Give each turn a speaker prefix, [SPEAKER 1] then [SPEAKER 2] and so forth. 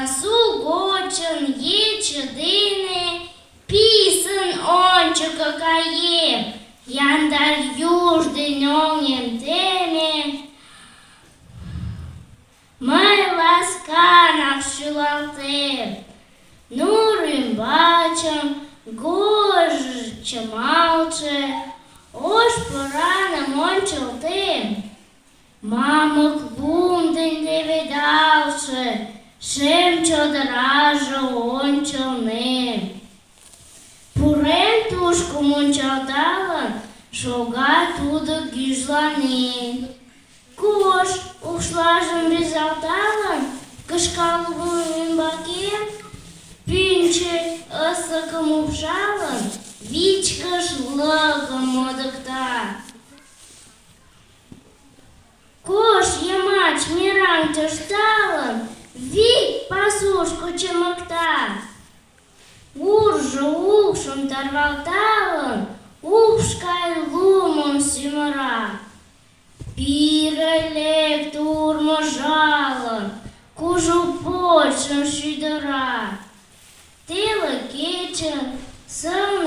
[SPEAKER 1] Пасу гочен ечедыны, писан ончо какае, яндар южды нёнем теме. Мый ласканак шӱлалтем, нур ӱмбачын гож чымалче, ош пораным ончылтем. Мамык лум ден леведалше, шем чодыраже ончылнем. Пурем тушко мунчалталын, шога тудо гӱжланен. Кош укшлажым рӱзалталын, кышка лум ӱмбаке, пӱнчӧ ысыкым упшалын, вичкыж лыкым модыкта. Кош йымач мераҥ тӧршталын, вик пасушко чымыкта. Уржо укшым тарвалталын, упш гай лумым сӱмыра. Пире лекте урмыжалын, кужу почшым шӱдыра. Теле кечын сылне